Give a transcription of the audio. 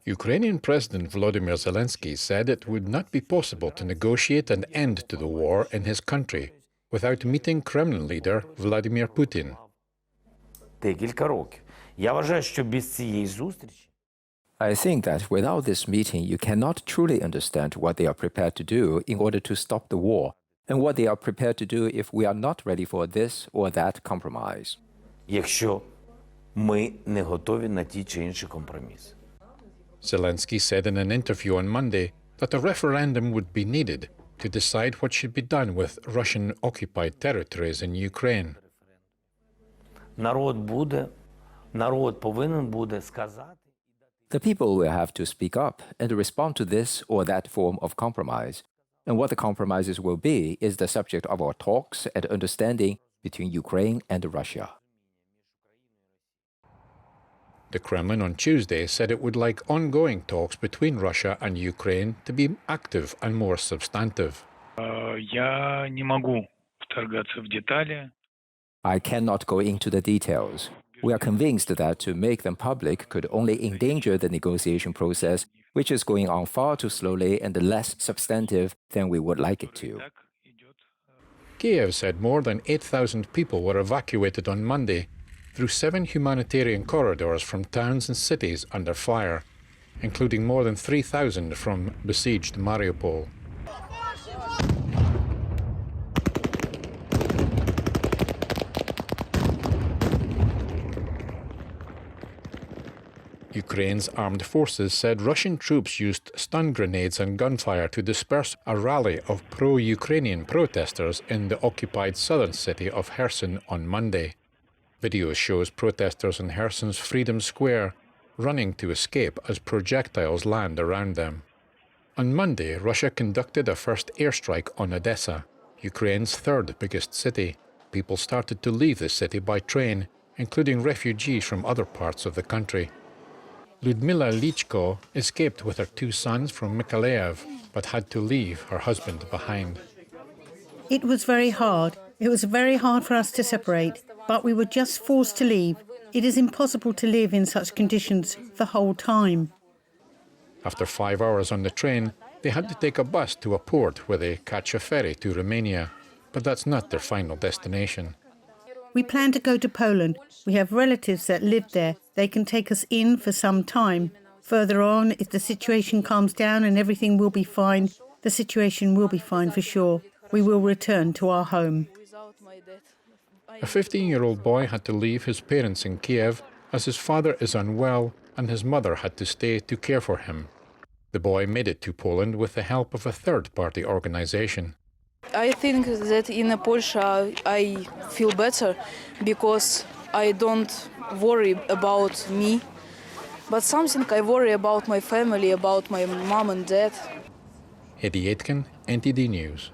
Ukrainian President Volodymyr Zelensky said it would not be possible to negotiate an end to the war in his country without meeting Kremlin leader Vladimir Putin. I think that without this meeting, you cannot truly understand what they are prepared to do in order to stop the war, and what they are prepared to do if we are not ready for this or that compromise. Zelensky said in an interview on Monday that a referendum would be needed to decide what should be done with Russian-occupied territories in Ukraine. The people will have to speak up and respond to this or that form of compromise. And what the compromises will be is the subject of our talks and understanding between Ukraine and Russia. The Kremlin on Tuesday said it would like ongoing talks between Russia and Ukraine to be active and more substantive. I cannot go into the details. We are convinced that to make them public could only endanger the negotiation process, which is going on far too slowly and less substantive than we would like it to. Kiev said more than 8,000 people were evacuated on Monday through 7 humanitarian corridors from towns and cities under fire, including more than 3,000 from besieged Mariupol. Ukraine's armed forces said Russian troops used stun grenades and gunfire to disperse a rally of pro-Ukrainian protesters in the occupied southern city of Kherson on Monday. Video shows protesters in Kherson's Freedom Square running to escape as projectiles land around them. On Monday, Russia conducted a first airstrike on Odessa, Ukraine's third biggest city. People started to leave the city by train, including refugees from other parts of the country. Lyudmila Lichko escaped with her 2 sons from Mykolaiv, but had to leave her husband behind. It was very hard. It was very hard for us to separate, but we were just forced to leave. It is impossible to live in such conditions the whole time. After 5 hours on the train, they had to take a bus to a port where they catch a ferry to Romania, but that's not their final destination. We plan to go to Poland. We have relatives that live there. They can take us in for some time. Further on, if the situation calms down and everything will be fine, the situation will be fine for sure. We will return to our home. A 15-year-old boy had to leave his parents in Kiev as his father is unwell and his mother had to stay to care for him. The boy made it to Poland with the help of a third-party organization. I think that in Polska I feel better because I don't worry about me, but something I worry about my family, about my mom and dad. Eddie Aitken, NTD News.